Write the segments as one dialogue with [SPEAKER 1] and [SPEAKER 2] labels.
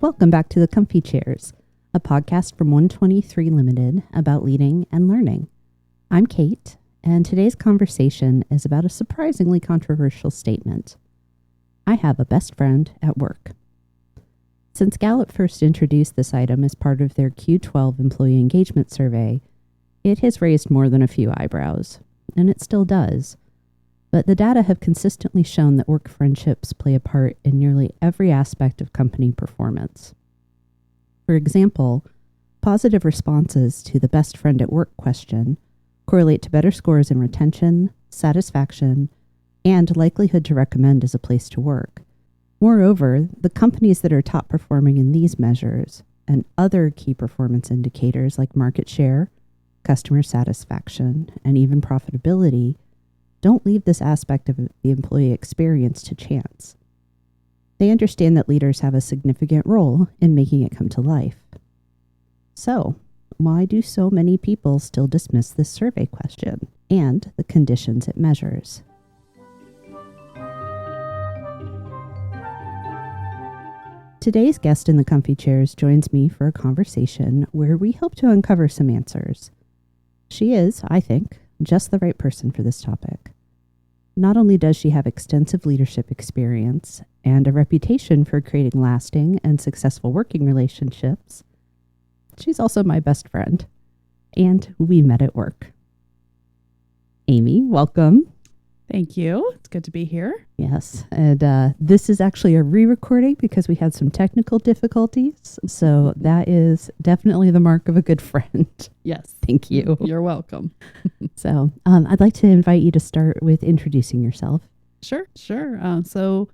[SPEAKER 1] Welcome back to the Comfy Chairs, a podcast from 123 Limited about leading and learning. I'm Kate, and today's conversation is about a surprisingly controversial statement. I have a best friend at work. Since Gallup first introduced this item as part of their Q12 employee engagement survey, it has raised more than a few eyebrows, and it still does. But the data have consistently shown that work friendships play a part in nearly every aspect of company performance. For example, positive responses to the best friend at work question correlate to better scores in retention, satisfaction, and likelihood to recommend as a place to work. Moreover, the companies that are top performing in these measures and other key performance indicators like market share, customer satisfaction, and even profitability don't leave this aspect of the employee experience to chance. They understand that leaders have a significant role in making it come to life. So, why do so many people still dismiss this survey question and the conditions it measures? Today's guest in the Comfy Chairs joins me for a conversation where we hope to uncover some answers. She is, I think, just the right person for this topic. Not only does she have extensive leadership experience and a reputation for creating lasting and successful working relationships, she's also my best friend, and we met at work. Amy, welcome.
[SPEAKER 2] Thank you. It's good to be here.
[SPEAKER 1] Yes, and this is actually a re-recording because we had some technical difficulties, so that is definitely the mark of a good friend.
[SPEAKER 2] Yes.
[SPEAKER 1] Thank you.
[SPEAKER 2] You're welcome.
[SPEAKER 1] So I'd like to invite you to start with introducing yourself.
[SPEAKER 2] Sure. So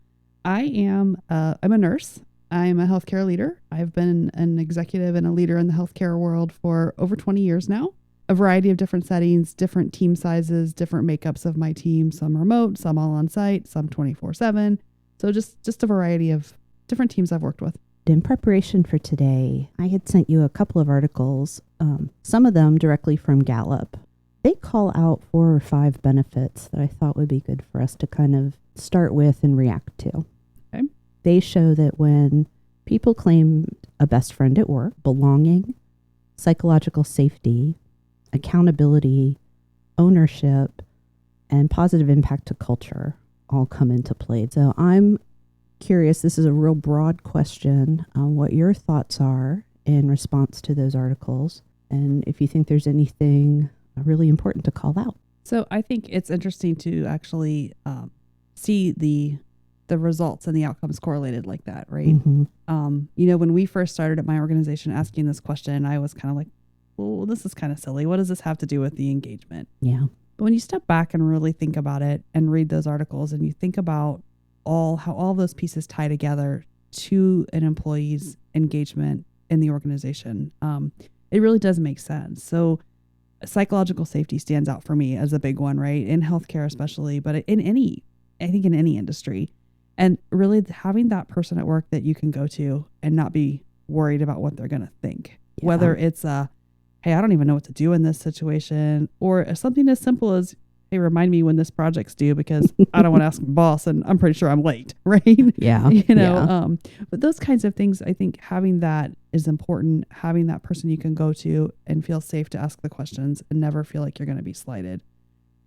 [SPEAKER 2] I'm a nurse. I'm a healthcare leader. I've been an executive and a leader in the healthcare world for over 20 years now. A variety of different settings, different team sizes, different makeups of my team, some remote, some all on site, some 24/7. So just a variety of different teams I've worked with.
[SPEAKER 1] In preparation for today, I had sent you a couple of articles, some of them directly from Gallup. They call out 4 or 5 benefits that I thought would be good for us to kind of start with and react to.
[SPEAKER 2] Okay.
[SPEAKER 1] They show that when people claim a best friend at work, belonging, psychological safety, accountability, ownership, and positive impact to culture all come into play. So I'm curious, this is a real broad question on what your thoughts are in response to those articles, and if you think there's anything really important to call out.
[SPEAKER 2] So I think it's interesting to actually see the results and the outcomes correlated like that, right?
[SPEAKER 1] Mm-hmm.
[SPEAKER 2] When we first started at my organization asking this question, I was kind of like, well, this is kind of silly. What does this have to do with the engagement?
[SPEAKER 1] Yeah.
[SPEAKER 2] But when you step back and really think about it and read those articles and you think about how all those pieces tie together to an employee's engagement in the organization, it really does make sense. So psychological safety stands out for me as a big one, right? In healthcare especially, but I think in any industry. And really having that person at work that you can go to and not be worried about what they're going to think.
[SPEAKER 1] Yeah.
[SPEAKER 2] Whether it's hey, I don't even know what to do in this situation, or something as simple as, hey, remind me when this project's due because I don't want to ask my boss and I'm pretty sure I'm late, right?
[SPEAKER 1] Yeah.
[SPEAKER 2] But those kinds of things, I think having that is important, having that person you can go to and feel safe to ask the questions and never feel like you're going to be slighted.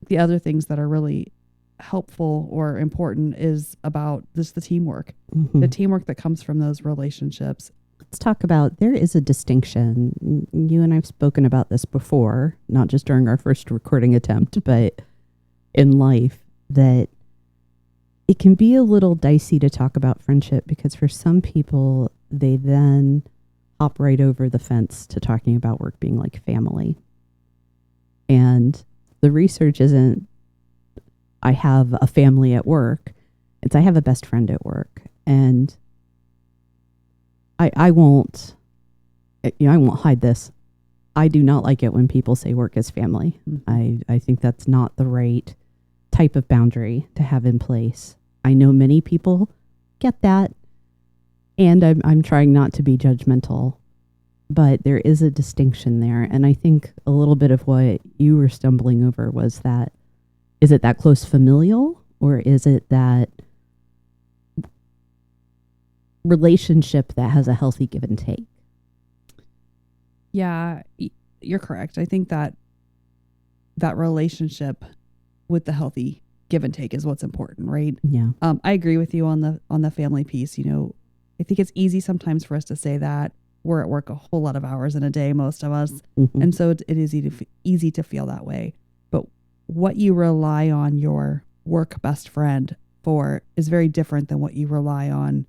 [SPEAKER 2] The other things that are really helpful or important is about just the teamwork, the teamwork that comes from those relationships.
[SPEAKER 1] Let's talk about, there is a distinction. You and I've spoken about this before, not just during our first recording attempt, but in life, that it can be a little dicey to talk about friendship because for some people, they then hop right over the fence to talking about work being like family. And the research isn't, I have a family at work. It's I have a best friend at work. And I won't hide this. I do not like it when people say work is family.
[SPEAKER 2] Mm-hmm.
[SPEAKER 1] I think that's not the right type of boundary to have in place. I know many people get that, and I'm trying not to be judgmental, but there is a distinction there. And I think a little bit of what you were stumbling over was that, is it that close familial, or is it that relationship that has a healthy give and take.
[SPEAKER 2] Yeah, you're correct. I think that relationship with the healthy give and take is what's important, right?
[SPEAKER 1] Yeah.
[SPEAKER 2] I agree with you on the family piece. I think it's easy sometimes for us to say that we're at work a whole lot of hours in a day, most of us,
[SPEAKER 1] Mhm.
[SPEAKER 2] and so it is easy to feel that way. But what you rely on your work best friend for is very different than what you rely on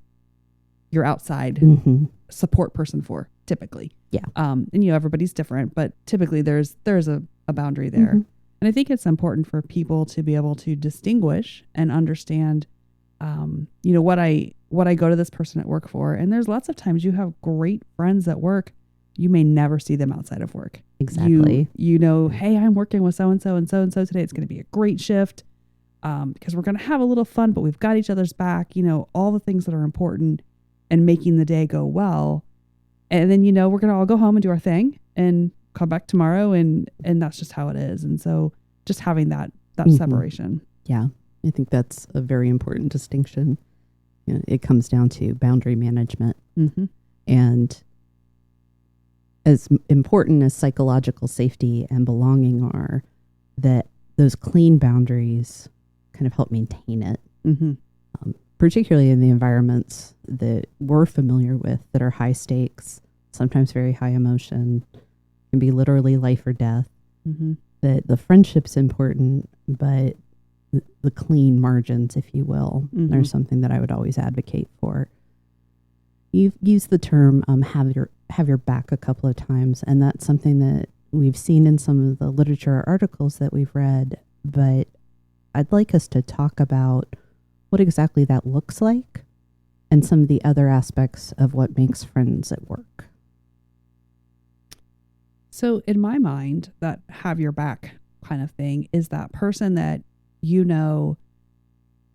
[SPEAKER 2] your outside
[SPEAKER 1] Mhm.
[SPEAKER 2] support person for, typically.
[SPEAKER 1] Yeah.
[SPEAKER 2] And everybody's different, but typically there's a boundary there.
[SPEAKER 1] Mhm.
[SPEAKER 2] And I think it's important for people to be able to distinguish and understand, what I go to this person at work for. And there's lots of times you have great friends at work. You may never see them outside of work.
[SPEAKER 1] Exactly.
[SPEAKER 2] Hey, I'm working with so-and-so and so-and-so today. It's going to be a great shift because we're going to have a little fun, but we've got each other's back, all the things that are important and making the day go well. And then, we're going to all go home and do our thing and come back tomorrow. And that's just how it is. And so just having that
[SPEAKER 1] Mhm.
[SPEAKER 2] separation.
[SPEAKER 1] Yeah. I think that's a very important distinction. It comes down to boundary management.
[SPEAKER 2] Mm-hmm.
[SPEAKER 1] And as important as psychological safety and belonging are, that those clean boundaries kind of help maintain it,
[SPEAKER 2] Mm-hmm.
[SPEAKER 1] particularly in the environments that we're familiar with that are high stakes, sometimes very high emotion, can be literally life or death.
[SPEAKER 2] Mm-hmm.
[SPEAKER 1] That the friendship's important, but the clean margins, if you will,
[SPEAKER 2] Mhm.
[SPEAKER 1] are something that I would always advocate for. You've used the term have your back a couple of times, and that's something that we've seen in some of the literature articles that we've read, but I'd like us to talk about what exactly that looks like and some of the other aspects of what makes friends at work.
[SPEAKER 2] So in my mind, that have your back kind of thing is that person that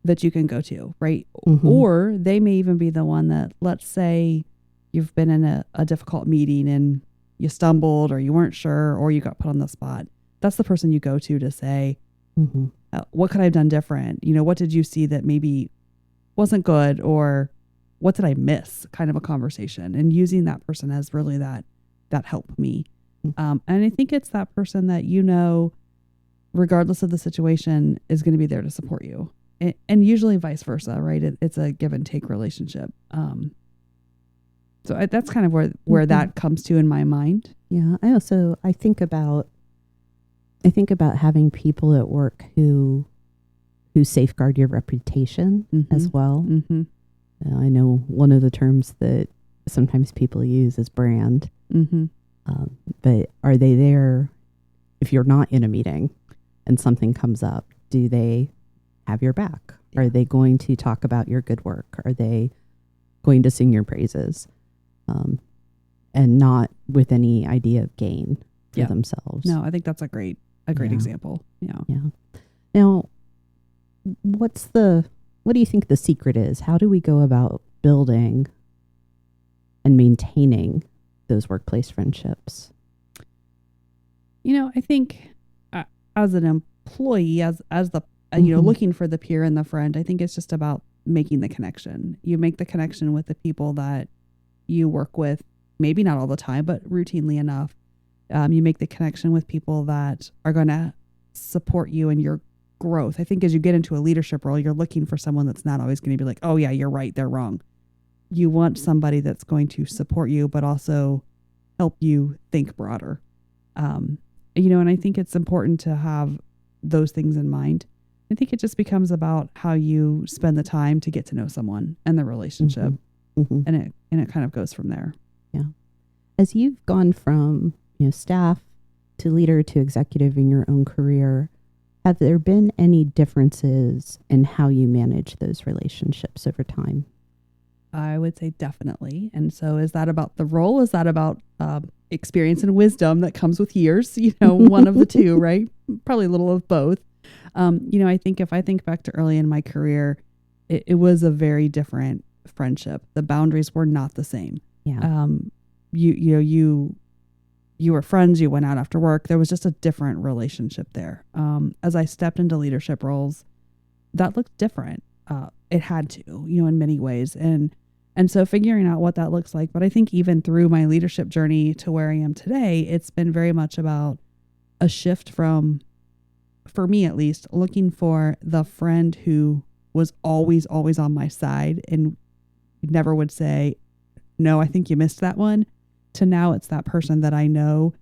[SPEAKER 2] that you can go to, right?
[SPEAKER 1] Mhm.
[SPEAKER 2] Or they may even be the one that, let's say you've been in a difficult meeting and you stumbled or you weren't sure or you got put on the spot. That's the person you go to say,
[SPEAKER 1] Mhm.
[SPEAKER 2] what could I have done different? What did you see that maybe wasn't good, or what did I miss? Kind of a conversation, and using that person as really that helped me. And I think it's that person that regardless of the situation, is going to be there to support you, and usually vice versa, right? It's a give and take relationship. So that's kind of where that comes to in my mind.
[SPEAKER 1] Yeah, I think about having people at work who safeguard your reputation
[SPEAKER 2] Mm-hmm.
[SPEAKER 1] as well.
[SPEAKER 2] Mm-hmm.
[SPEAKER 1] I know one of the terms that sometimes people use is brand,
[SPEAKER 2] Mm-hmm.
[SPEAKER 1] but are they there if you're not in a meeting and something comes up? Do they have your back?
[SPEAKER 2] Yeah.
[SPEAKER 1] Are they going to talk about your good work? Are they going to sing your praises? And not with any idea of gain for themselves.
[SPEAKER 2] No, I think that's a great
[SPEAKER 1] Yeah.
[SPEAKER 2] example. Yeah.
[SPEAKER 1] Yeah. Now, what do you think the secret is? How do we go about building and maintaining those workplace friendships?
[SPEAKER 2] I think as an employee, as the
[SPEAKER 1] Mhm.
[SPEAKER 2] looking for the peer and the friend, I think it's just about making the connection. You make the connection with the people that you work with, maybe not all the time, but routinely enough. You make the connection with people that are going to support you in your growth. I think as you get into a leadership role, you're looking for someone that's not always going to be like, oh yeah, you're right, they're wrong. You want somebody that's going to support you, but also help you think broader. And I think it's important to have those things in mind. I think it just becomes about how you spend the time to get to know someone and the relationship.
[SPEAKER 1] Mhm.
[SPEAKER 2] And it kind of goes from there.
[SPEAKER 1] As you've gone from staff to leader to executive in your own career, have there been any differences in how you manage those relationships over time?
[SPEAKER 2] I would say definitely. And so is that about the role? Is that about experience and wisdom that comes with years? One of the two, right? Probably a little of both. I think if I think back to early in my career, it was a very different friendship. The boundaries were not the same.
[SPEAKER 1] Yeah.
[SPEAKER 2] You were friends, you went out after work. There was just a different relationship there. As I stepped into leadership roles, that looked different. It had to, in many ways. And And so figuring out what that looks like. But I think even through my leadership journey to where I am today, it's been very much about a shift from, for me at least, looking for the friend who was always on my side and never would say, no, I think you missed that one, to now it's that person that I know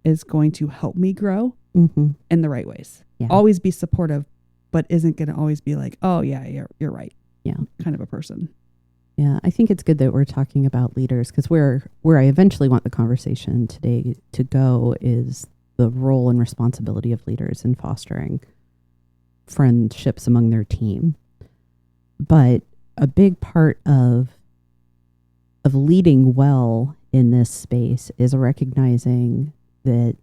[SPEAKER 2] is going to help me grow
[SPEAKER 1] Mm-hmm.
[SPEAKER 2] in the right ways.
[SPEAKER 1] Yeah.
[SPEAKER 2] Always be supportive, but isn't going to always be like, oh yeah, you're right.
[SPEAKER 1] Yeah.
[SPEAKER 2] Kind of a person.
[SPEAKER 1] Yeah, I think it's good that we're talking about leaders, because where I eventually want the conversation today to go is the role and responsibility of leaders in fostering friendships among their team. But a big part of leading well in this space is recognizing that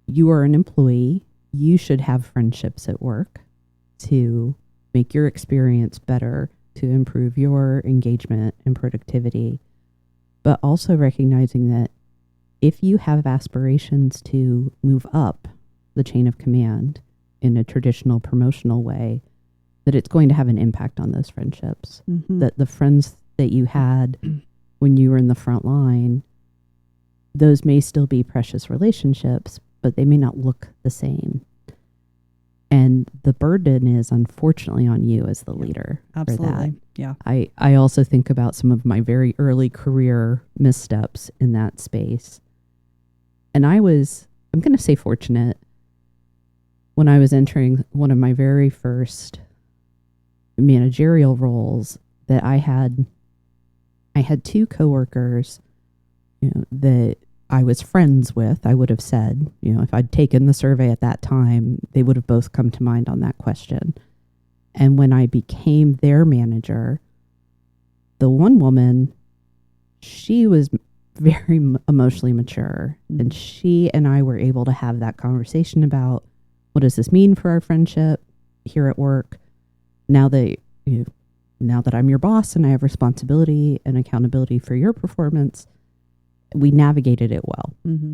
[SPEAKER 1] you are an employee. You should have friendships at work to make your experience better, to improve your engagement and productivity, but also recognizing that if you have aspirations to move up the chain of command in a traditional promotional way, that it's going to have an impact on those friendships.
[SPEAKER 2] Mm-hmm.
[SPEAKER 1] That the friends that you had when you were in the front line, those may still be precious relationships, but they may not look the same. And the burden is unfortunately on you as the leader.
[SPEAKER 2] Absolutely.
[SPEAKER 1] For that.
[SPEAKER 2] Yeah.
[SPEAKER 1] I also think about some of my very early career missteps in that space. And I'm going to say fortunate, when I was entering one of my very first managerial roles, that I had two coworkers, that I was friends with. I would have said, if I'd taken the survey at that time, they would have both come to mind on that question. And when I became their manager, the one woman, she was very emotionally mature, and she and I were able to have that conversation about, what does this mean for our friendship here at work? Now that I'm your boss and I have responsibility and accountability for your performance, we navigated it well.
[SPEAKER 2] Mm-hmm.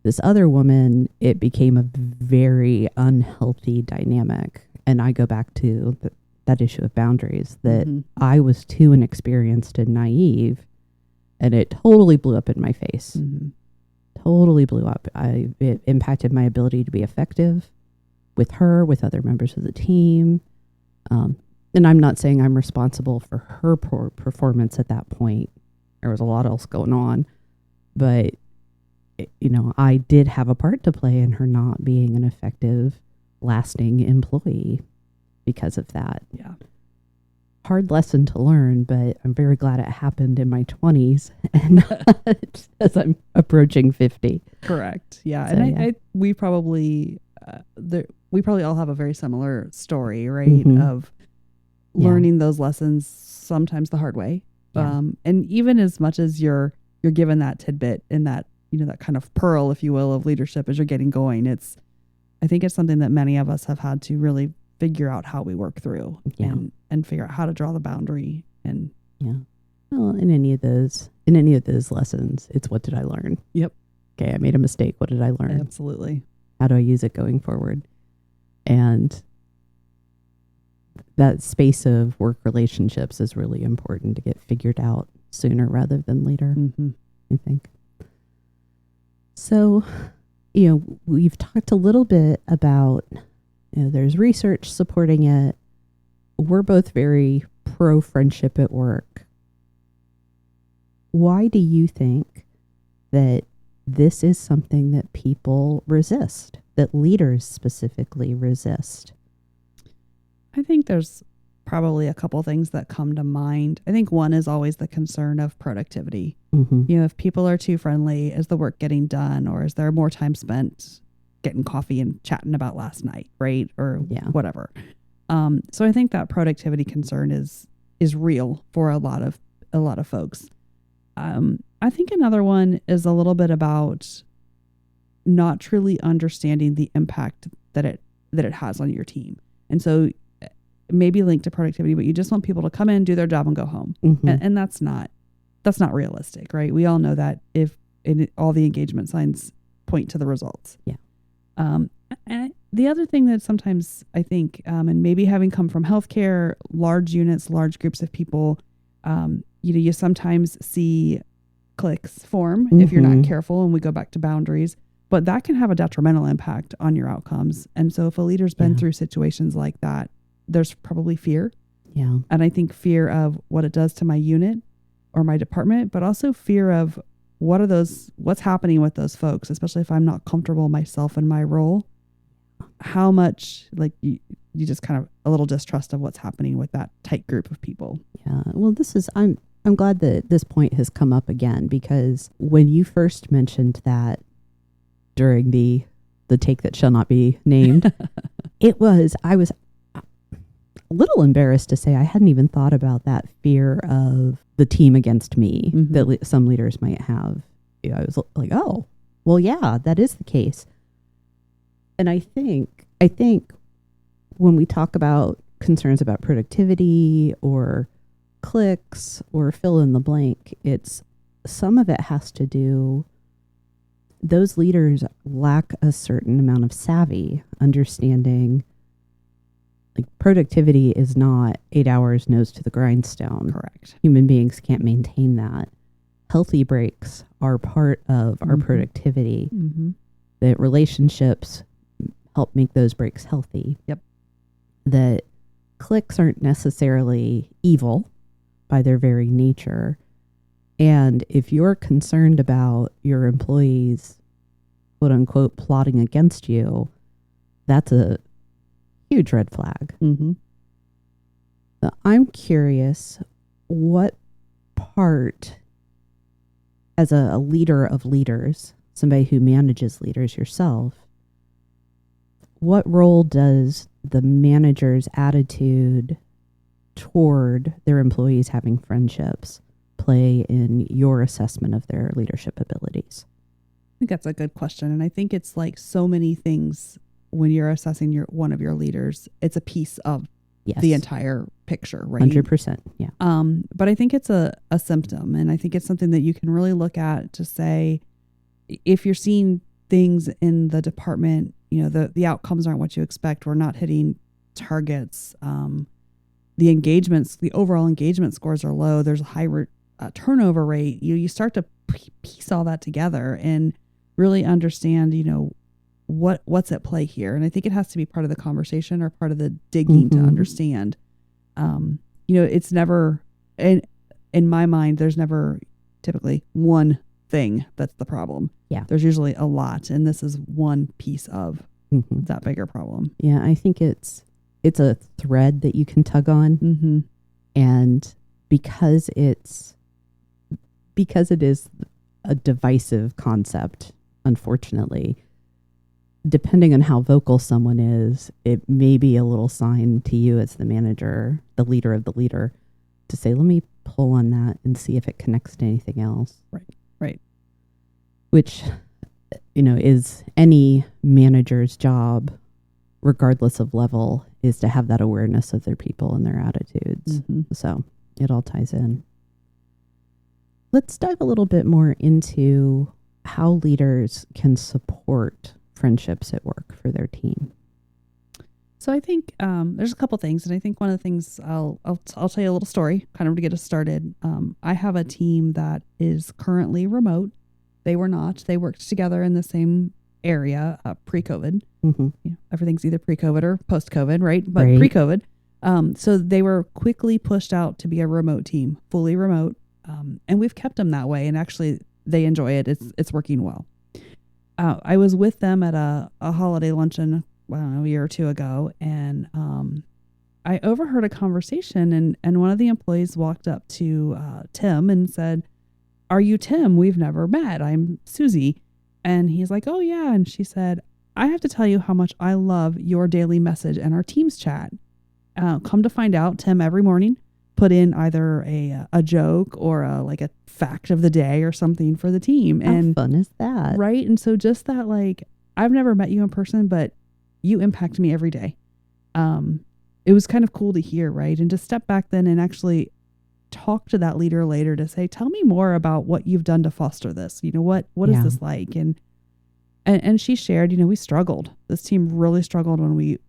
[SPEAKER 1] This other woman, it became a very unhealthy dynamic. And I go back to that issue of boundaries, that I was too inexperienced and naive, and it totally blew up in my face.
[SPEAKER 2] Mm-hmm.
[SPEAKER 1] Totally blew up. It impacted my ability to be effective with her, with other members of the team. And I'm not saying I'm responsible for her poor performance at that point. There was a lot else going on. But, I did have a part to play in her not being an effective, lasting employee because of that.
[SPEAKER 2] Yeah.
[SPEAKER 1] Hard lesson to learn, but I'm very glad it happened in my 20s and not as I'm approaching 50.
[SPEAKER 2] Correct. Yeah.
[SPEAKER 1] So,
[SPEAKER 2] and we probably all have a very similar story, right?
[SPEAKER 1] Mm-hmm.
[SPEAKER 2] Of learning those lessons sometimes the hard way.
[SPEAKER 1] Yeah.
[SPEAKER 2] And even as much as you're given that tidbit and that, that kind of pearl, if you will, of leadership as you're getting going, I think it's something that many of us have had to really figure out how we work through and figure out how to draw the boundary. And
[SPEAKER 1] well, in any of those lessons, it's, what did I learn?
[SPEAKER 2] Yep.
[SPEAKER 1] Okay, I made a mistake. What did I learn?
[SPEAKER 2] Absolutely.
[SPEAKER 1] How do I use it going forward? And that space of work relationships is really important to get figured out sooner rather than later, I think. So, we've talked a little bit about, there's research supporting it. We're both very pro friendship at work. Why do you think that this is something that people resist, that leaders specifically resist?
[SPEAKER 2] I think there's probably a couple things that come to mind. I think one is always the concern of productivity.
[SPEAKER 1] Mm-hmm.
[SPEAKER 2] If people are too friendly, is the work getting done, or is there more time spent getting coffee and chatting about last night, right? Or whatever. So I think that productivity concern is real for a lot of folks. I think another one is a little bit about not truly understanding the impact that it has on your team. And so maybe linked to productivity, but you just want people to come in, do their job and go home.
[SPEAKER 1] Mm-hmm.
[SPEAKER 2] And that's not realistic, right? We all know that if all the engagement signs point to the results.
[SPEAKER 1] Yeah.
[SPEAKER 2] And the other thing that sometimes I think, and maybe having come from healthcare, large units, large groups of people, you sometimes see cliques form if you're not careful, and we go back to boundaries, but that can have a detrimental impact on your outcomes. And so if a leader's been through situations like that, there's probably fear.
[SPEAKER 1] Yeah.
[SPEAKER 2] And I think fear of what it does to my unit or my department, but also fear of what's happening with those folks, especially if I'm not comfortable myself in my role. How much you just kind of a little distrust of what's happening with that tight group of people.
[SPEAKER 1] Yeah. Well, I'm glad that this point has come up again, because when you first mentioned that during the take that shall not be named, I was a little embarrassed to say I hadn't even thought about that fear of the team against me that some leaders might have. I was like, oh, well, yeah, that is the case. And I think when we talk about concerns about productivity or clicks or fill in the blank, some of it has to do, those leaders lack a certain amount of savvy, understanding like productivity is not 8 hours nose to the grindstone.
[SPEAKER 2] Correct.
[SPEAKER 1] Human beings can't maintain that. Healthy breaks are part of our productivity. That relationships help make those breaks healthy.
[SPEAKER 2] Yep.
[SPEAKER 1] That clicks aren't necessarily evil by their very nature. And if you're concerned about your employees, quote unquote, plotting against you, that's a huge red flag. So I'm curious, what part, as a leader of leaders, somebody who manages leaders yourself, what role does the manager's attitude toward their employees having friendships play in your assessment of their leadership abilities?
[SPEAKER 2] I think that's a good question. And I think it's like so many things when you're assessing one of your leaders, it's a piece of the entire picture, right?
[SPEAKER 1] 100%. Yeah.
[SPEAKER 2] But I think it's a symptom. And I think it's something that you can really look at to say, if you're seeing things in the department, the outcomes aren't what you expect. We're not hitting targets. The engagements, the overall engagement scores are low. There's a high turnover rate. You start to piece all that together and really understand, what's at play here. And I think it has to be part of the conversation or part of the digging to understand. It's never, in my mind, there's never typically one thing that's the problem.
[SPEAKER 1] Yeah.
[SPEAKER 2] There's usually a lot, and this is one piece of that bigger problem.
[SPEAKER 1] Yeah, I think it's a thread that you can tug on. And because it is a divisive concept, unfortunately, depending on how vocal someone is, it may be a little sign to you as the manager, the leader of the leader, to say, let me pull on that and see if it connects to anything else.
[SPEAKER 2] Right.
[SPEAKER 1] Which, is any manager's job, regardless of level, is to have that awareness of their people and their attitudes. So it all ties in. Let's dive a little bit more into how leaders can support friendships at work for their team.
[SPEAKER 2] So I think there's a couple things, and I think one of the things I'll tell you a little story kind of to get us started. I have a team that is currently remote. They were not. They worked together in the same area pre-COVID. Everything's either pre-COVID or post-COVID, right? But pre-COVID. So they were quickly pushed out to be a remote team, fully remote. And we've kept them that way. And actually, they enjoy it. It's working well. I was with them at a holiday luncheon, I don't know, a year or two ago. And I overheard a conversation. And one of the employees walked up to Tim and said, "Are you Tim? We've never met. I'm Susie." And he's like, "Oh, yeah." And she said, "I have to tell you how much I love your daily message and our Teams chat. Come to find out, Tim every morning put in either a joke or a fact of the day or something for the team."
[SPEAKER 1] How fun is that?
[SPEAKER 2] Right. And so just that, I've never met you in person, but you impact me every day. It was kind of cool to hear, right? And to step back then and actually talk to that leader later to say, tell me more about what you've done to foster this. What is this like? And And she shared, we struggled. This team really struggled when we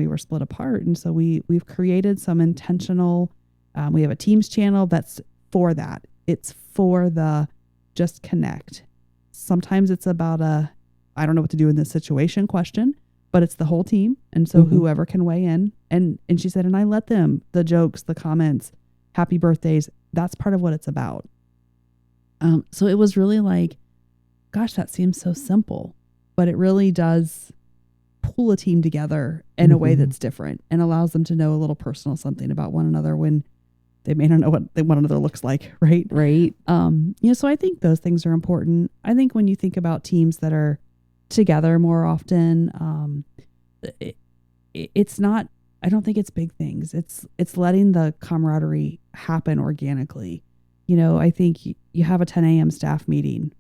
[SPEAKER 2] were split apart. And so we've created some intentional, we have a Teams channel that's for that. It's for the just connect. Sometimes it's about I don't know what to do in this situation question, but it's the whole team. And so whoever can weigh in. And she said, and I let them, the jokes, the comments, happy birthdays, that's part of what it's about. So it was really like, gosh, that seems so simple, but it really does pull a team together in a way that's different and allows them to know a little personal something about one another when they may not know what one another looks like. Right.
[SPEAKER 1] Right.
[SPEAKER 2] So I think those things are important. I think when you think about teams that are together more often, it's not, I don't think it's big things. It's letting the camaraderie happen organically. I think you have a 10 a.m. staff meeting,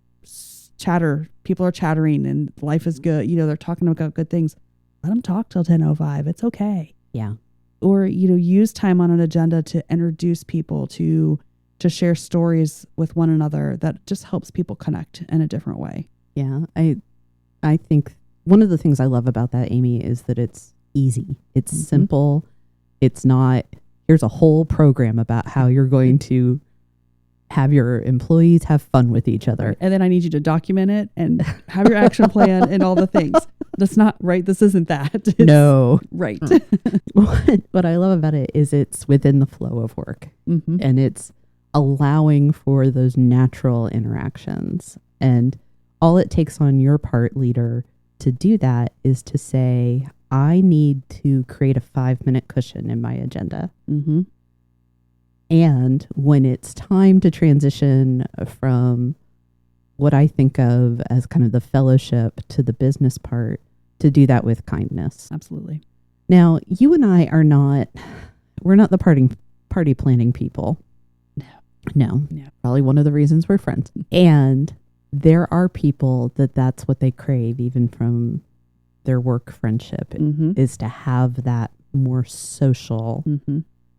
[SPEAKER 2] chatter, people are chattering and life is good. They're talking about good things. Let them talk till 10:05. It's okay.
[SPEAKER 1] Yeah.
[SPEAKER 2] Or, use time on an agenda to introduce people to share stories with one another. That just helps people connect in a different way.
[SPEAKER 1] Yeah. I think one of the things I love about that, Amy, is that it's easy. It's simple. It's not, here's a whole program about how you're going to have your employees have fun with each other.
[SPEAKER 2] And then I need you to document it and have your action plan and all the things. That's not right. This isn't that. It's,
[SPEAKER 1] no.
[SPEAKER 2] Right.
[SPEAKER 1] What I love about it is it's within the flow of work and it's allowing for those natural interactions. And all it takes on your part, leader, to do that is to say, I need to create a 5-minute cushion in my agenda. And when it's time to transition from what I think of as kind of the fellowship to the business part, to do that with kindness.
[SPEAKER 2] Absolutely.
[SPEAKER 1] Now, you and I we're not the party planning people. No. Probably one of the reasons we're friends. And there are people that's what they crave, even from their work friendship, is to have that more social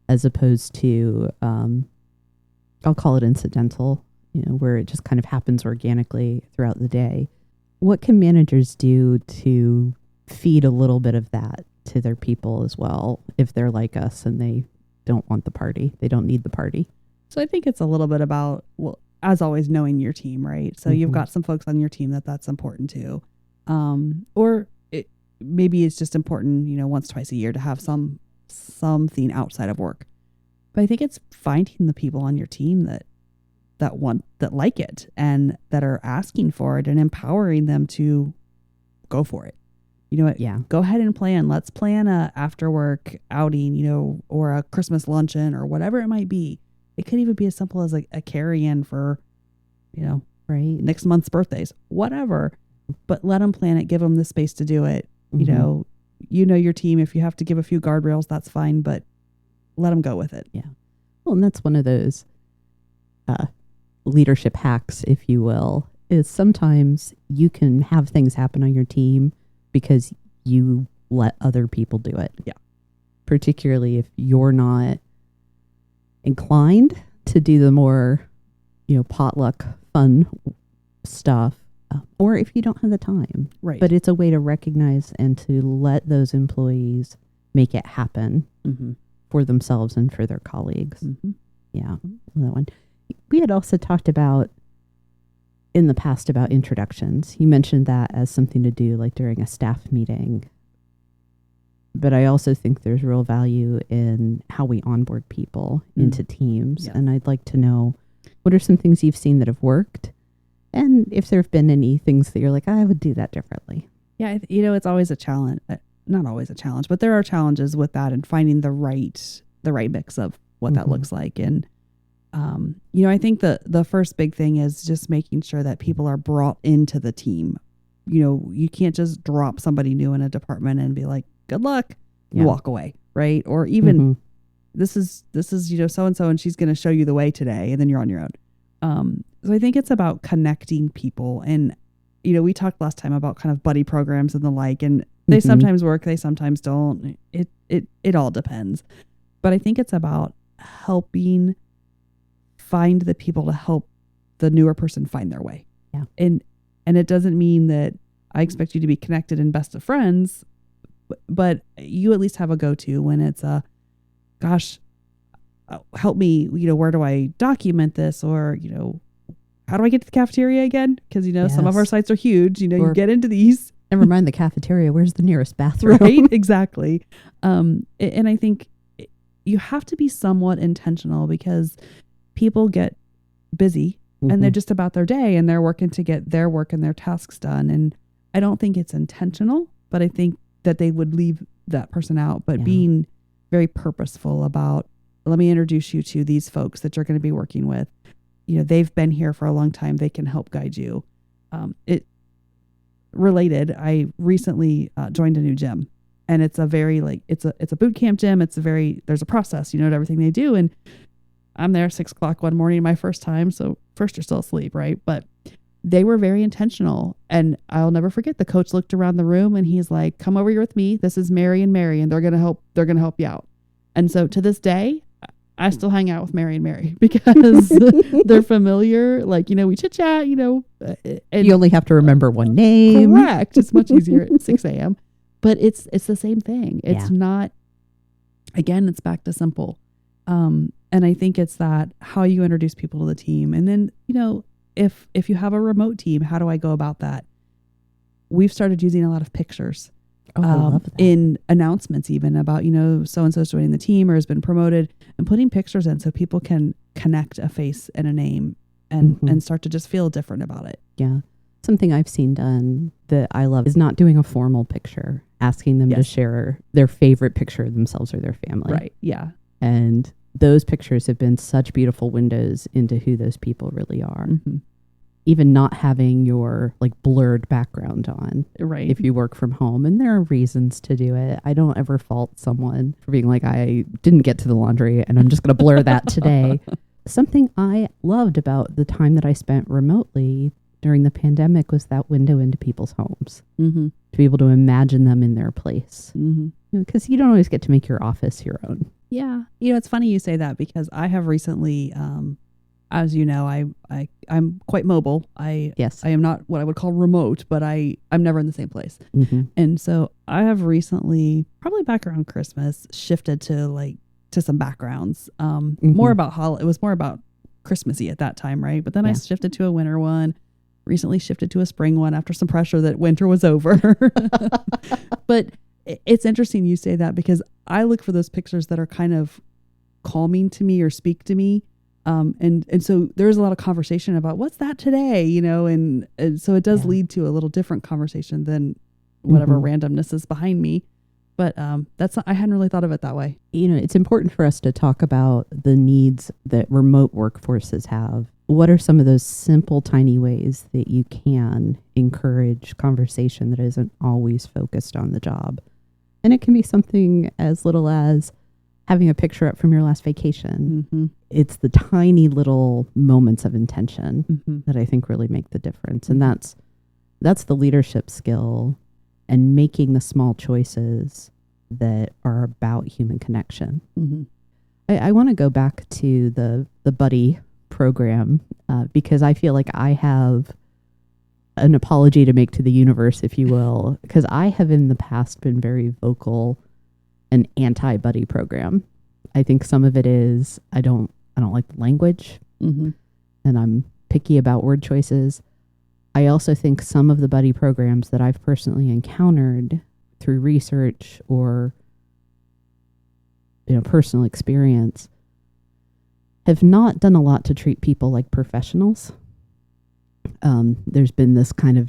[SPEAKER 1] as opposed to, I'll call it incidental, where it just kind of happens organically throughout the day. What can managers do to feed a little bit of that to their people as well, if they're like us and they don't want the party, they don't need the party?
[SPEAKER 2] So I think it's a little bit about, well, as always, knowing your team, right? So you've got some folks on your team that's important too. Or maybe it's just important, once, twice a year to have something outside of work. But I think it's finding the people on your team that like it and that are asking for it and empowering them to go for it. Go ahead and plan. Let's plan a after work outing, or a Christmas luncheon or whatever it might be. It could even be as simple as a carry-in for,
[SPEAKER 1] right,
[SPEAKER 2] next month's birthdays, whatever. But let them plan it. Give them the space to do it. Your team. If you have to give a few guardrails, that's fine. But let them go with it.
[SPEAKER 1] Yeah. Well, and that's one of those leadership hacks, if you will, is sometimes you can have things happen on your team because you let other people do it.
[SPEAKER 2] Yeah.
[SPEAKER 1] Particularly if you're not inclined to do the more, potluck fun stuff, or if you don't have the time.
[SPEAKER 2] Right.
[SPEAKER 1] But it's a way to recognize and to let those employees make it happen for themselves and for their colleagues. Yeah. That one. We had also talked about in the past about introductions. You mentioned that as something to do like during a staff meeting. But I also think there's real value in how we onboard people into teams. Yeah. And I'd like to know, what are some things you've seen that have worked? And if there have been any things that you're like, I would do that differently.
[SPEAKER 2] Yeah, it's always a challenge. Not always a challenge, but there are challenges with that and finding the right mix of what that looks like. And, I think the first big thing is just making sure that people are brought into the team. You can't just drop somebody new in a department and be like, good luck, walk away, right? Or even this is so-and-so and she's going to show you the way today and then you're on your own. So I think it's about connecting people. And, we talked last time about kind of buddy programs and the like, and they sometimes work, they sometimes don't. It all depends. But I think it's about helping find the people to help the newer person find their way.
[SPEAKER 1] Yeah.
[SPEAKER 2] And it doesn't mean that I expect you to be connected and best of friends, but you at least have a go-to when it's gosh, help me, where do I document this? Or, how do I get to the cafeteria again? Because, some of our
[SPEAKER 1] Yes.
[SPEAKER 2] sites are huge, you
[SPEAKER 1] Or-
[SPEAKER 2] get into these.
[SPEAKER 1] Never mind the cafeteria. Where's the nearest bathroom?
[SPEAKER 2] Right, exactly. And I think you have to be somewhat intentional because people get busy and they're just about their day and they're working to get their work and their tasks done. And I don't think it's intentional, but I think that they would leave that person out. But
[SPEAKER 1] Yeah.
[SPEAKER 2] being very purposeful about, let me introduce you to these folks that you're going to be working with. They've been here for a long time. They can help guide you. It related. I recently joined a new gym, and it's a very it's a boot camp gym. There's a process, to everything they do. And I'm there 6 o'clock one morning, my first time. So first you're still asleep, right? But they were very intentional. And I'll never forget, the coach looked around the room and he's like, come over here with me. This is Mary and Mary, and they're going to help you out. And so to this day, I still hang out with Mary and Mary because they're familiar. We chit chat, and
[SPEAKER 1] You only have to remember one name.
[SPEAKER 2] correct. It's much easier at 6 a.m. But it's the same thing. It's not, again, it's back to simple. And I think it's that how you introduce people to the team. And then, if you have a remote team, how do I go about that? We've started using a lot of pictures.
[SPEAKER 1] Oh, I love that.
[SPEAKER 2] In announcements even about, so-and-so's joining the team or has been promoted, and putting pictures in so people can connect a face and a name and start to just feel different about it.
[SPEAKER 1] Yeah. Something I've seen done that I love is not doing a formal picture, asking them to
[SPEAKER 2] Yes.
[SPEAKER 1] share their favorite picture of themselves or their family.
[SPEAKER 2] Right. Yeah.
[SPEAKER 1] And those pictures have been such beautiful windows into who those people really are.
[SPEAKER 2] Mm-hmm.
[SPEAKER 1] Even not having your blurred background on
[SPEAKER 2] Right.
[SPEAKER 1] if you work from home. And there are reasons to do it. I don't ever fault someone for being like, I didn't get to the laundry and I'm just going to blur that today. Something I loved about the time that I spent remotely during the pandemic was that window into people's homes,
[SPEAKER 2] Mm-hmm.
[SPEAKER 1] to be able to imagine them in their place.
[SPEAKER 2] Mm-hmm.
[SPEAKER 1] Because you don't always get to make your office your own.
[SPEAKER 2] Yeah. It's funny you say that because I have recently, as you know, I'm quite mobile.
[SPEAKER 1] Yes.
[SPEAKER 2] I am not what I would call remote, but I'm never in the same place.
[SPEAKER 1] Mm-hmm.
[SPEAKER 2] And so I have recently, probably back around Christmas, shifted to some backgrounds. More about it was more about Christmassy at that time, right? But then I
[SPEAKER 1] Yeah.
[SPEAKER 2] shifted to a winter one. Recently shifted to a spring one after some pressure that winter was over. But it's interesting you say that because I look for those pictures that are kind of calming to me or speak to me. And so there's a lot of conversation about what's that today, and so it does lead to a little different conversation than whatever randomness is behind me. But I hadn't really thought of it that way.
[SPEAKER 1] It's important for us to talk about the needs that remote workforces have. What are some of those simple, tiny ways that you can encourage conversation that isn't always focused on the job? And it can be something as little as having a picture up from your last vacation.
[SPEAKER 2] Mm-hmm.
[SPEAKER 1] It's the tiny little moments of intention
[SPEAKER 2] Mm-hmm.
[SPEAKER 1] that I think really make the difference. And that's the leadership skill and making the small choices that are about human connection.
[SPEAKER 2] Mm-hmm.
[SPEAKER 1] I want to go back to the buddy program because I feel like I have an apology to make to the universe, if you will, because I have in the past been very vocal and anti-buddy program. I think some of it is I don't like the language,
[SPEAKER 2] Mm-hmm.
[SPEAKER 1] and I'm picky about word choices. I also think some of the buddy programs that I've personally encountered through research or personal experience have not done a lot to treat people like professionals. There's been this kind of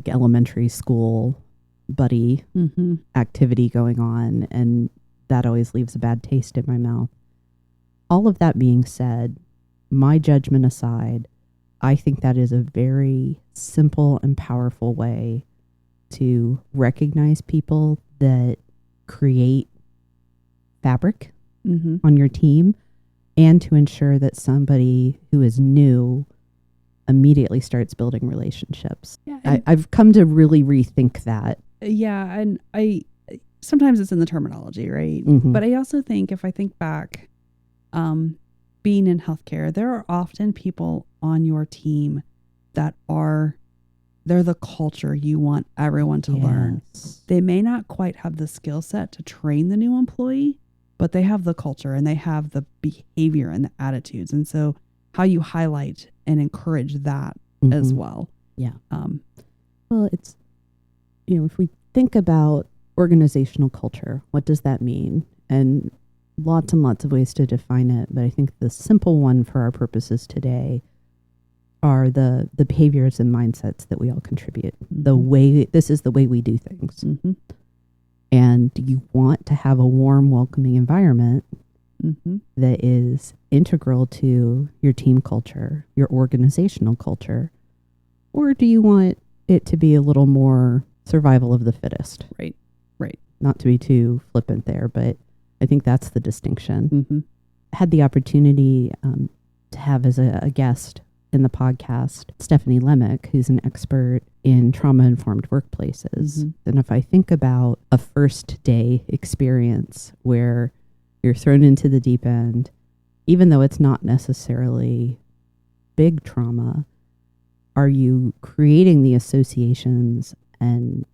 [SPEAKER 1] elementary school buddy
[SPEAKER 2] Mm-hmm.
[SPEAKER 1] activity going on, and that always leaves a bad taste in my mouth. All of that being said, my judgment aside, I think that is a very simple and powerful way to recognize people that create fabric
[SPEAKER 2] Mm-hmm.
[SPEAKER 1] on your team and to ensure that somebody who is new immediately starts building relationships.
[SPEAKER 2] Yeah.
[SPEAKER 1] I've come to really rethink that.
[SPEAKER 2] Yeah. And sometimes it's in the terminology, right?
[SPEAKER 1] Mhm.
[SPEAKER 2] But I also think if I think back, being in healthcare, there are often people on your team that are they're the culture you want everyone to learn.
[SPEAKER 1] Yes.
[SPEAKER 2] They may not quite have the skill set to train the new employee, but they have the culture and they have the behavior and the attitudes. And so how you highlight and encourage that as
[SPEAKER 1] Mhm.
[SPEAKER 2] well.
[SPEAKER 1] Yeah.
[SPEAKER 2] Um,
[SPEAKER 1] Well, it's, if we think about organizational culture, what does that mean? And lots of ways to define it. But I think the simple one for our purposes today are the behaviors and mindsets that we all contribute. This is the way we do things.
[SPEAKER 2] mm-hmm,
[SPEAKER 1] And you want to have a warm, welcoming environment
[SPEAKER 2] mm-hmm,
[SPEAKER 1] that is integral to your team culture, your organizational culture? Or do you want it to be a little more survival of the fittest?
[SPEAKER 2] Right.
[SPEAKER 1] Not to be too flippant there, but I think that's the distinction.
[SPEAKER 2] Mm-hmm.
[SPEAKER 1] I had the opportunity to have as a guest in the podcast Stephanie Lemick, who's an expert in trauma-informed workplaces.
[SPEAKER 2] Mm-hmm.
[SPEAKER 1] And if I think about a first day experience where you're thrown into the deep end, even though it's not necessarily big trauma, are you creating the associations and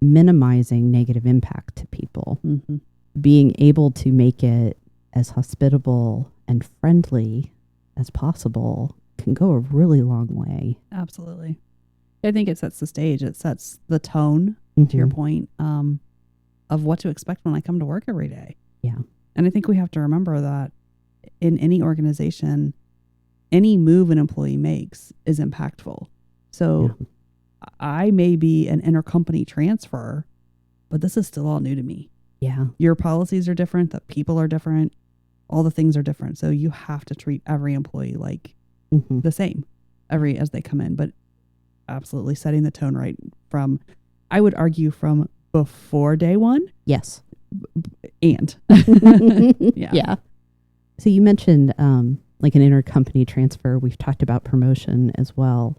[SPEAKER 1] minimizing negative impact to people?
[SPEAKER 2] Mm-hmm.
[SPEAKER 1] Being able to make it as hospitable and friendly as possible can go a really long way.
[SPEAKER 2] Absolutely. I think it sets the stage. It sets the tone, to your point, of what to expect when I come to work every day.
[SPEAKER 1] Yeah.
[SPEAKER 2] And I think we have to remember that in any organization, any move an employee makes is impactful. So I may be an intercompany transfer, but this is still all new to me.
[SPEAKER 1] Yeah.
[SPEAKER 2] Your policies are different. The people are different. All the things are different. So you have to treat every employee like the same as they come in, but absolutely setting the tone right from, I would argue, from before day one.
[SPEAKER 1] Yes.
[SPEAKER 2] And
[SPEAKER 1] yeah. So you mentioned like an intercompany transfer. We've talked about promotion as well.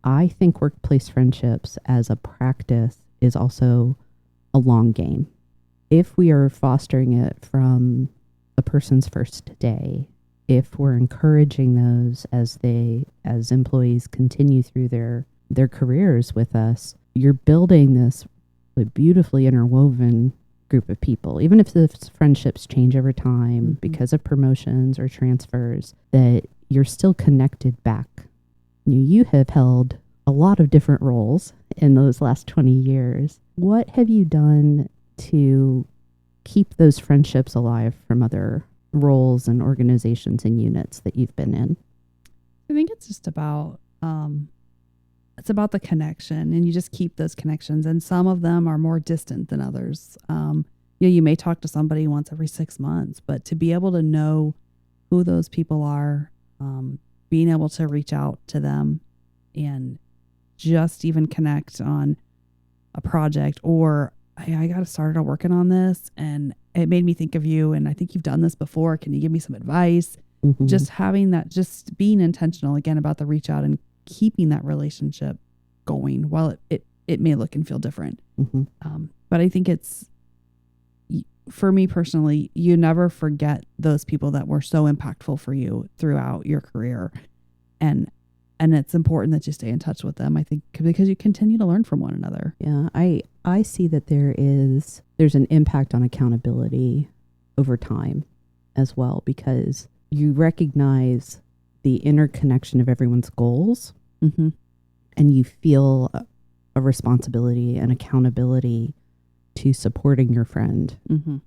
[SPEAKER 1] I think workplace friendships as a practice is also a long game. If we are fostering it from a person's first day, if we're encouraging those as employees continue through their careers with us, you're building this beautifully interwoven group of people. Even if the friendships change over time because of promotions or transfers, that you're still connected back. You have held a lot of different roles in those last 20 years. What have you done to keep those friendships alive from other roles and organizations and units that you've been in?
[SPEAKER 2] I think it's just about it's about the connection, and you just keep those connections, and some of them are more distant than others. You may talk to somebody once every 6 months, but to be able to know who those people are, being able to reach out to them and just even connect on a project, or I got started working on this and it made me think of you, and I think you've done this before. Can you give me some advice? Just having that, just being intentional again about the reach out and keeping that relationship going while it may look and feel different. But I think it's, for me personally, you never forget those people that were so impactful for you throughout your career. And it's important that you stay in touch with them, I think, because you continue to learn from one another.
[SPEAKER 1] Yeah, I see that there's an impact on accountability over time as well, because you recognize the interconnection of everyone's goals, and you feel a responsibility and accountability to supporting your friend.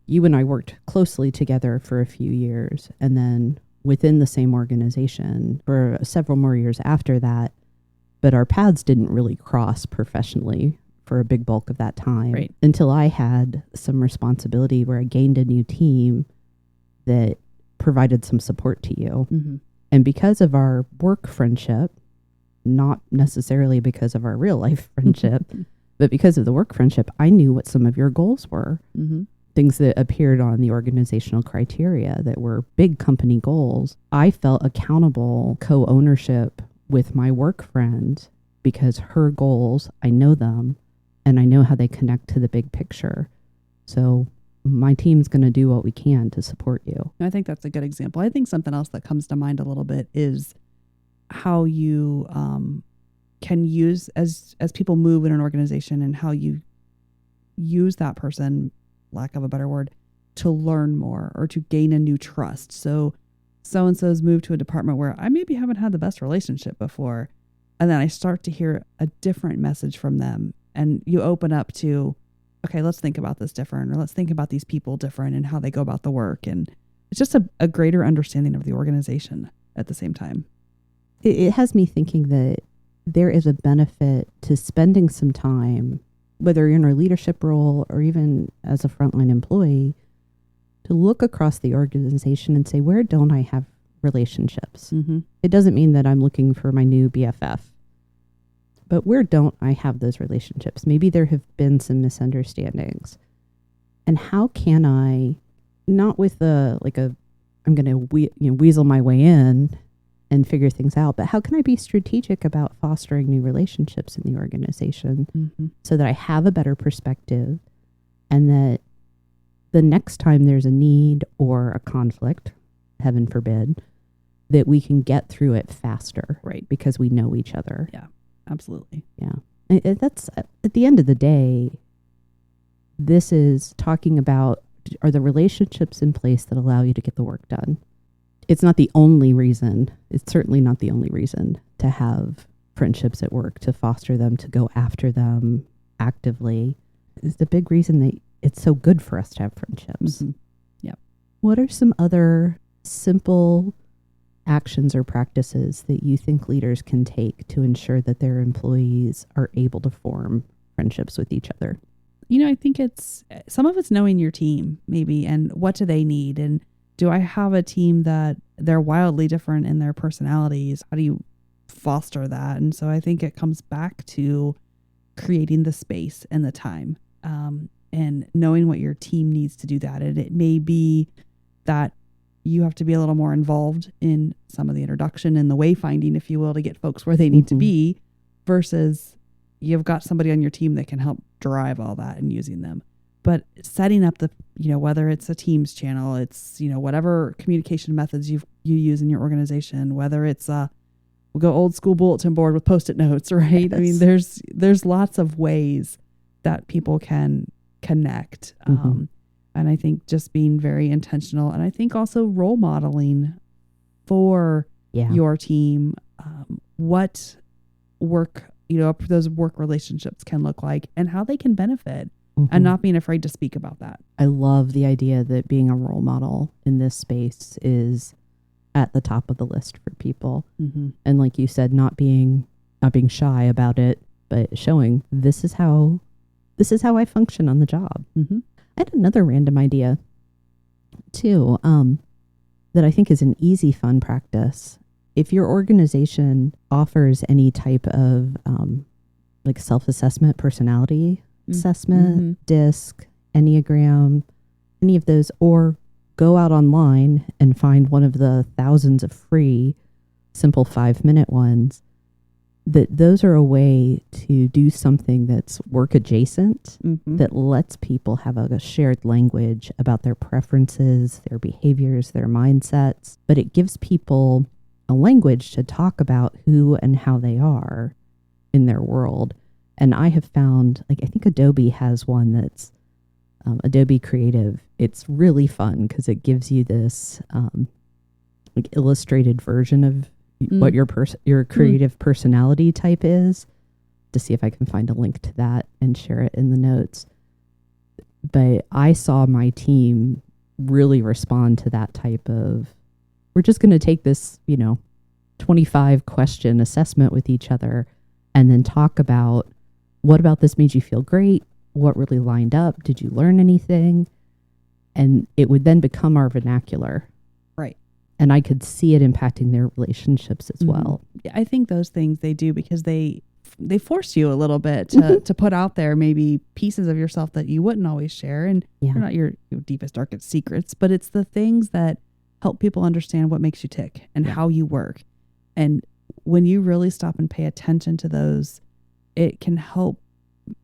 [SPEAKER 1] You and I worked closely together for a few years, and then within the same organization for several more years after that, but our paths didn't really cross professionally for a big bulk of that time, until I had some responsibility where I gained a new team that provided some support to you. And because of our work friendship, not necessarily because of our real life friendship, but because of the work friendship, I knew what some of your goals were. Things that appeared on the organizational criteria that were big company goals. I felt accountable co-ownership with my work friend because her goals, I know them, and I know how they connect to the big picture. So my team's going to do what we can to support you.
[SPEAKER 2] I think that's a good example. I think something else that comes to mind a little bit is how you can use as people move in an organization, and how you use that person, lack of a better word, to learn more or to gain a new trust. So-and-so's moved to a department where I maybe haven't had the best relationship before. And then I start to hear a different message from them. And you open up to, okay, let's think about this different, or let's think about these people different and how they go about the work. And it's just a greater understanding of the organization at the same time.
[SPEAKER 1] It has me thinking that there is a benefit to spending some time, whether you're in a leadership role or even as a frontline employee, to look across the organization and say, where don't I have relationships?
[SPEAKER 2] Mm-hmm.
[SPEAKER 1] It doesn't mean that I'm looking for my new BFF, but where don't I have those relationships? Maybe there have been some misunderstandings. And how can I, not with I'm going to weasel my way in and figure things out, but how can I be strategic about fostering new relationships in the organization
[SPEAKER 2] Mm-hmm.
[SPEAKER 1] so that I have a better perspective, and that the next time there's a need or a conflict, heaven forbid, that we can get through it faster,
[SPEAKER 2] Right.
[SPEAKER 1] because we know each other.
[SPEAKER 2] Yeah, absolutely.
[SPEAKER 1] Yeah. That's, at the end of the day, this is talking about, are the relationships in place that allow you to get the work done? It's not the only reason. It's certainly not the only reason to have friendships at work, to foster them, to go after them actively. It's the big reason that it's so good for us to have friendships.
[SPEAKER 2] Mm-hmm. Yep.
[SPEAKER 1] What are some other simple actions or practices that you think leaders can take to ensure that their employees are able to form friendships with each other?
[SPEAKER 2] I think some of it's knowing your team maybe, and what do they need, and do I have a team that they're wildly different in their personalities? How do you foster that? And so I think it comes back to creating the space and the time, and knowing what your team needs to do that. And it may be that you have to be a little more involved in some of the introduction and the wayfinding, if you will, to get folks where they need to be, versus you've got somebody on your team that can help drive all that and using them. But setting up the, whether it's a Teams channel, it's, whatever communication methods you use in your organization, whether it's we'll go old school bulletin board with Post-it notes, right?
[SPEAKER 1] Yes.
[SPEAKER 2] I mean, there's lots of ways that people can connect.
[SPEAKER 1] Mm-hmm.
[SPEAKER 2] And I think just being very intentional, and I think also role modeling for your team, what work, those work relationships can look like and how they can benefit.
[SPEAKER 1] Mm-hmm.
[SPEAKER 2] And not being afraid to speak about that.
[SPEAKER 1] I love the idea that being a role model in this space is at the top of the list for people.
[SPEAKER 2] Mm-hmm.
[SPEAKER 1] And like you said, not being shy about it, but showing this is how I function on the job.
[SPEAKER 2] Mm-hmm.
[SPEAKER 1] I had another random idea too, that I think is an easy, fun practice. If your organization offers any type of self-assessment, personality assessment, DISC, Enneagram, any of those, or go out online and find one of the thousands of free, simple 5-minute ones, those are a way to do something that's work adjacent, that lets people have a shared language about their preferences, their behaviors, their mindsets, but it gives people a language to talk about who and how they are in their world. And I have found, I think Adobe has one that's Adobe Creative. It's really fun because it gives you this illustrated version of what your creative personality type is. To see if I can find a link to that and share it in the notes. But I saw my team really respond to that type of, we're just going to take this, 25 question assessment with each other and then talk about, what about this made you feel great? What really lined up? Did you learn anything? And it would then become our vernacular.
[SPEAKER 2] Right.
[SPEAKER 1] And I could see it impacting their relationships as well.
[SPEAKER 2] Yeah, I think those things they do because they force you a little bit to put out there maybe pieces of yourself that you wouldn't always share. And they're not your deepest, darkest secrets, but it's the things that help people understand what makes you tick and how you work. And when you really stop and pay attention to those, it can help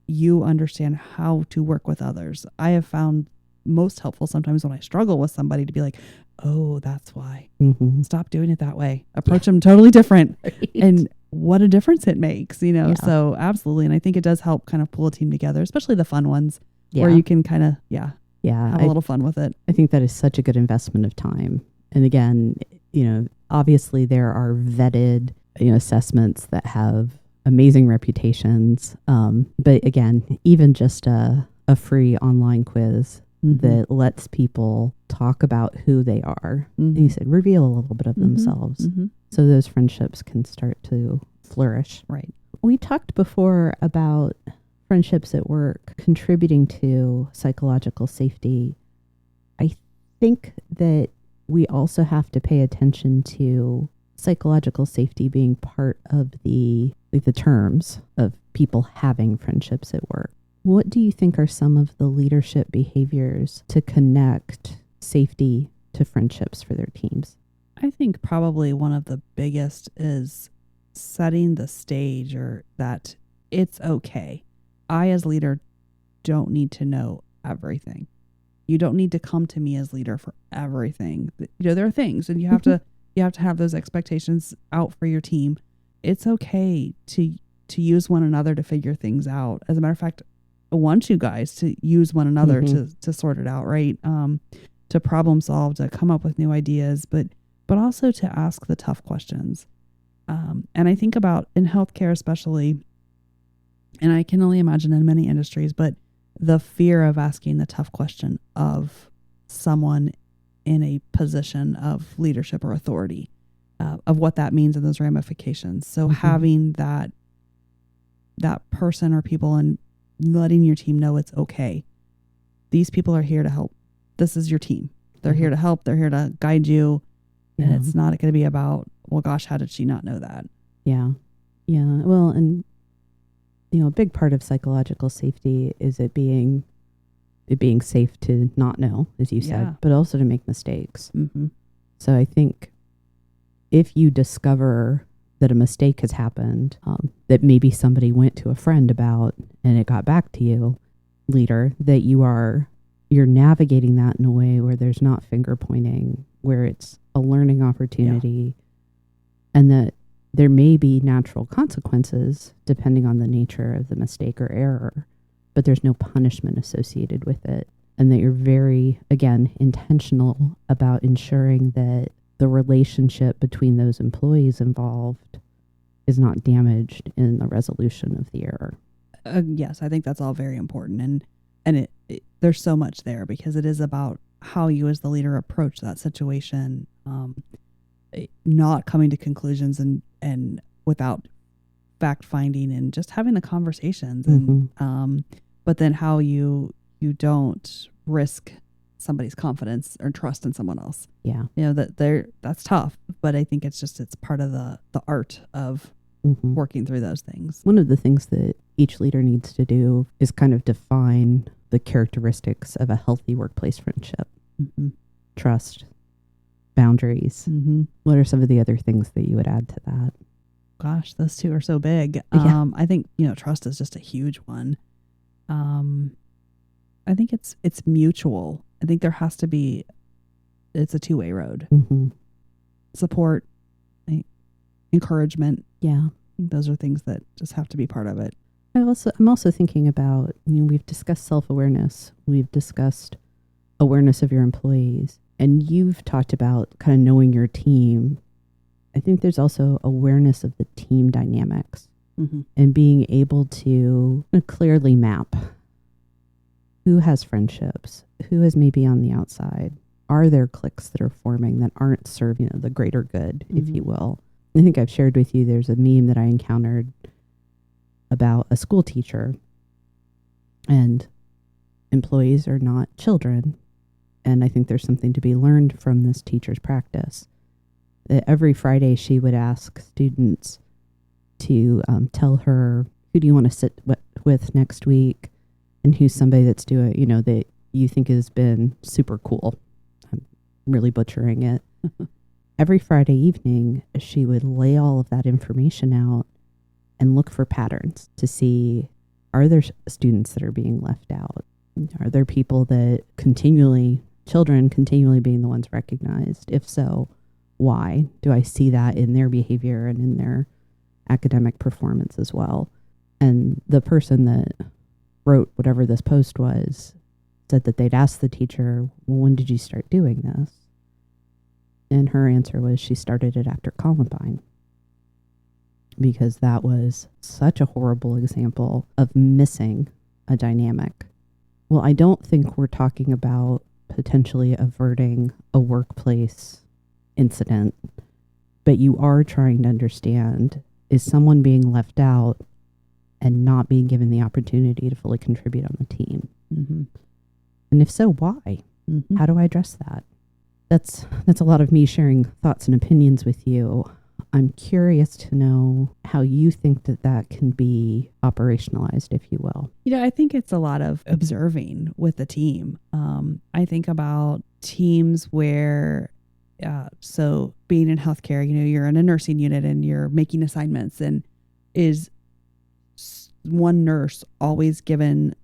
[SPEAKER 2] you understand how to work with others. I have found most helpful sometimes when I struggle with somebody to be like, oh, that's why. Stop doing it that way. Approach them totally different.
[SPEAKER 1] Right.
[SPEAKER 2] And what a difference it makes,
[SPEAKER 1] Yeah.
[SPEAKER 2] So absolutely. And I think it does help kind of pull a team together, especially the fun ones
[SPEAKER 1] Yeah.
[SPEAKER 2] where you can kind of,
[SPEAKER 1] yeah.
[SPEAKER 2] have a little fun with it.
[SPEAKER 1] I think that is such a good investment of time. And again, obviously there are vetted, assessments that have amazing reputations. But again, even just a free online quiz that lets people talk about who they are. You said reveal a little bit of themselves. So those friendships can start to flourish.
[SPEAKER 2] Right.
[SPEAKER 1] We talked before about friendships at work contributing to psychological safety. I think that we also have to pay attention to psychological safety being part of the terms of people having friendships at work. What do you think are some of the leadership behaviors to connect safety to friendships for their teams?
[SPEAKER 2] I think probably one of the biggest is setting the stage, or that it's okay. I, as leader, don't need to know everything. You don't need to come to me as leader for everything. There are things, and you have to have those expectations out for your team. It's okay to use one another to figure things out. As a matter of fact, I want you guys to use one another to sort it out, right? To problem solve, to come up with new ideas, but also to ask the tough questions. And I think about in healthcare especially, and I can only imagine in many industries, but the fear of asking the tough question of someone in a position of leadership or authority, of what that means and those ramifications. So having that person or people and letting your team know it's okay. These people are here to help. This is your team. They're here to help. They're here to guide you.
[SPEAKER 1] Yeah.
[SPEAKER 2] And it's not going to be about, well, gosh, how did she not know that?
[SPEAKER 1] Yeah. Yeah. Well, and, a big part of psychological safety is it being safe to not know, as you said, but also to make mistakes. So I think if you discover that a mistake has happened, that maybe somebody went to a friend about and it got back to you, leader, that you're navigating that in a way where there's not finger pointing, where it's a learning opportunity, and that there may be natural consequences depending on the nature of the mistake or error, but there's no punishment associated with it. And that you're very, again, intentional about ensuring that the relationship between those employees involved is not damaged in the resolution of the error.
[SPEAKER 2] Yes, I think that's all very important. And there's so much there, because it is about how you as the leader approach that situation, not coming to conclusions and without fact finding, and just having the conversations, and but then how you don't risk somebody's confidence or trust in someone else.
[SPEAKER 1] Yeah.
[SPEAKER 2] That's tough, but I think it's part of the art of working through those things.
[SPEAKER 1] One of the things that each leader needs to do is kind of define the characteristics of a healthy workplace friendship. Trust, boundaries. What are some of the other things that you would add to that?
[SPEAKER 2] Gosh, those two are so big. I think, trust is just a huge one. I think it's mutual. I think there has to be, it's a two-way road. Support, encouragement.
[SPEAKER 1] Yeah.
[SPEAKER 2] I think those are things that just have to be part of it.
[SPEAKER 1] I'm also thinking about, we've discussed self-awareness. We've discussed awareness of your employees, and you've talked about kind of knowing your team. I think there's also awareness of the team dynamics and being able to clearly map who has friendships, who is maybe on the outside. Are there cliques that are forming that aren't serving the greater good, if you will? I think I've shared with you, there's a meme that I encountered about a school teacher, and employees are not children. And I think there's something to be learned from this teacher's practice. That every Friday she would ask students to tell her, who do you want to sit with next week, and who's somebody that's doing, that you think has been super cool. I'm really butchering it. Every Friday evening, she would lay all of that information out and look for patterns to see, are there students that are being left out? Are there people that children continually being the ones recognized? If so, why? Do I see that in their behavior and in their academic performance as well. And the person that wrote whatever this post was said that they'd asked the teacher, well, when did you start doing this? And her answer was she started it after Columbine, because that was such a horrible example of missing a dynamic. Well, I don't think we're talking about potentially averting a workplace incident, but you are trying to understand, is someone being left out and not being given the opportunity to fully contribute on the team?
[SPEAKER 2] Mm-hmm.
[SPEAKER 1] And if so, why?
[SPEAKER 2] Mm-hmm.
[SPEAKER 1] How do I address that? That's a lot of me sharing thoughts and opinions with you. I'm curious to know how you think that can be operationalized, if you will.
[SPEAKER 2] I think it's a lot of observing with the team. I think about teams where, so being in healthcare, you're in a nursing unit and you're making assignments, and is one nurse always given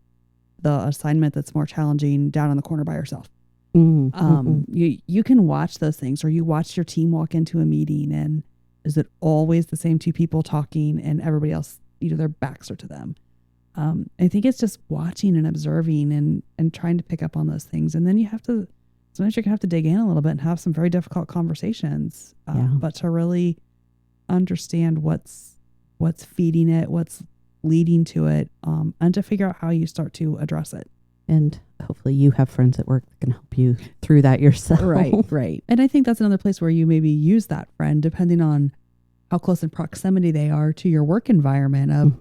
[SPEAKER 2] the assignment that's more challenging down in the corner by herself? You can watch those things, or you watch your team walk into a meeting, and is it always the same two people talking and everybody else, their backs are to them? I think it's just watching and observing and trying to pick up on those things. And then sometimes you're gonna have to dig in a little bit and have some very difficult conversations, but to really understand what's feeding it, what's leading to it, and to figure out how you start to address it.
[SPEAKER 1] And hopefully you have friends at work that can help you through that yourself.
[SPEAKER 2] Right. And I think that's another place where you maybe use that friend, depending on how close in proximity they are to your work environment of,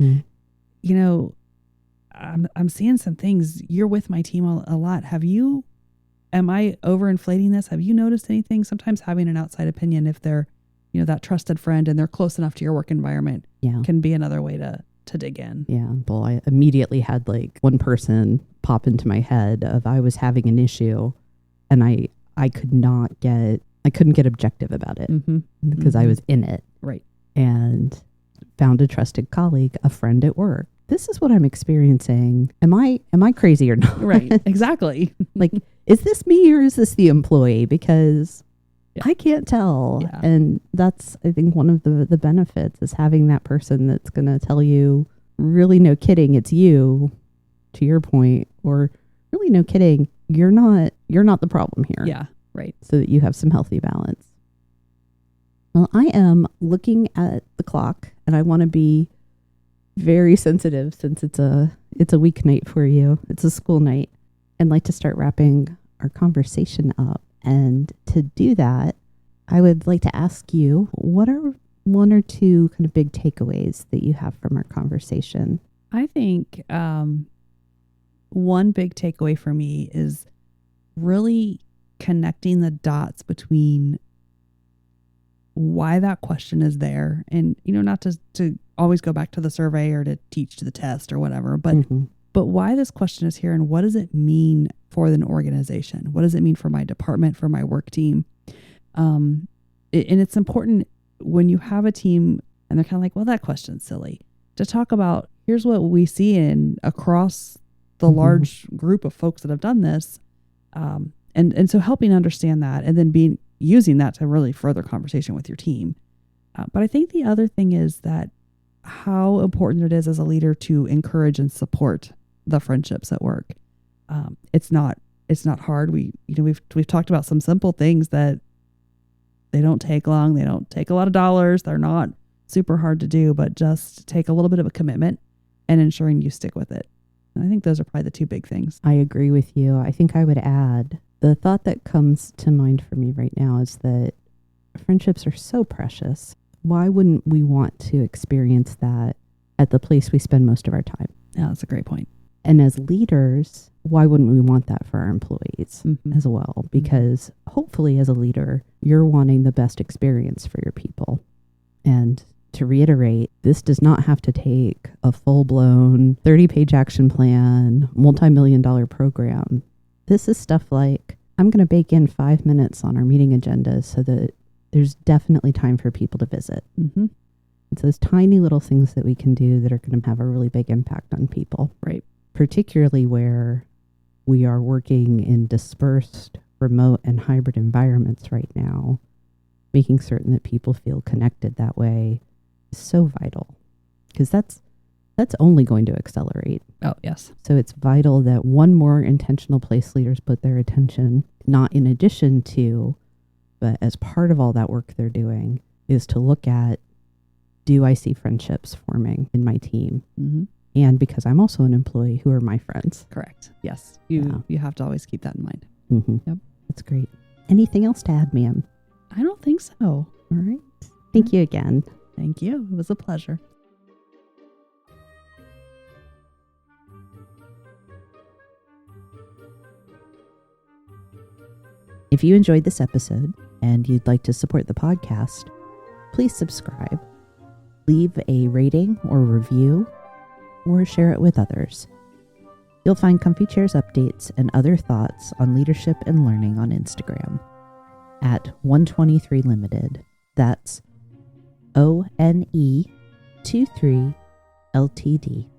[SPEAKER 2] I'm seeing some things. You're with my team a lot. Am I overinflating this? Have you noticed anything? Sometimes having an outside opinion, if they're, that trusted friend and they're close enough to your work environment, can be another way to dig in.
[SPEAKER 1] Yeah. Well, I immediately had one person pop into my head of, I was having an issue and I couldn't get objective about it because I was in it.
[SPEAKER 2] Right.
[SPEAKER 1] And found a trusted colleague, a friend at work. This is what I'm experiencing. Am I crazy or not?
[SPEAKER 2] Right. Exactly.
[SPEAKER 1] Is this me or is this the employee? Because I can't tell. Yeah. And that's, I think, one of the benefits is having that person that's going to tell you, really no kidding, it's you, to your point, or really no kidding, you're not the problem here.
[SPEAKER 2] Yeah, right.
[SPEAKER 1] So that you have some healthy balance. Well, I am looking at the clock and I want to be very sensitive since it's a weeknight for you. It's a school night, and like to start wrapping our conversation up. And to do that, I would like to ask you, what are one or two kind of big takeaways that you have from our conversation?
[SPEAKER 2] I think one big takeaway for me is really connecting the dots between why that question is there, and not to always go back to the survey or to teach to the test or whatever, but why this question is here, and what does it mean for an organization? What does it mean for my department, for my work team? And it's important when you have a team and they're kind of like, well, that question's silly, to talk about, here's what we see across the large group of folks that have done this. And so helping understand that, and then using that to really further conversation with your team. But I think the other thing is that how important it is as a leader to encourage and support the friendships at work. It's not hard. We've talked about some simple things that they don't take long. They don't take a lot of dollars. They're not super hard to do, but just take a little bit of a commitment and ensuring you stick with it. And I think those are probably the two big things.
[SPEAKER 1] I agree with you. I think I would add, the thought that comes to mind for me right now is that friendships are so precious. Why wouldn't we want to experience that at the place we spend most of our time?
[SPEAKER 2] Yeah, that's a great point.
[SPEAKER 1] And as leaders, why wouldn't we want that for our employees as well? Because hopefully as a leader, you're wanting the best experience for your people. And to reiterate, this does not have to take a full-blown 30-page action plan, multi-million-dollar program. This is stuff like, I'm going to bake in 5 minutes on our meeting agenda so that there's definitely time for people to visit. It's those tiny little things that we can do that are going to have a really big impact on people.
[SPEAKER 2] Right.
[SPEAKER 1] Particularly where we are working in dispersed, remote, and hybrid environments right now, making certain that people feel connected that way is so vital, because that's only going to accelerate.
[SPEAKER 2] Oh, yes.
[SPEAKER 1] So it's vital that one more intentional place leaders put their attention, not in addition to, but as part of all that work they're doing, is to look at, do I see friendships forming in my team?
[SPEAKER 2] Mm-hmm.
[SPEAKER 1] And because I'm also an employee, who are my friends?
[SPEAKER 2] Correct. Yes. You have to always keep that in mind.
[SPEAKER 1] Mm-hmm.
[SPEAKER 2] Yep.
[SPEAKER 1] That's great. Anything else to add, ma'am?
[SPEAKER 2] I don't think so.
[SPEAKER 1] All right. Thank you again.
[SPEAKER 2] Thank you. It was a pleasure.
[SPEAKER 1] If you enjoyed this episode and you'd like to support the podcast, please subscribe, leave a rating or review, or share it with others. You'll find Comfy Chairs updates and other thoughts on leadership and learning on Instagram at 123 Limited. That's ONE23 LTD.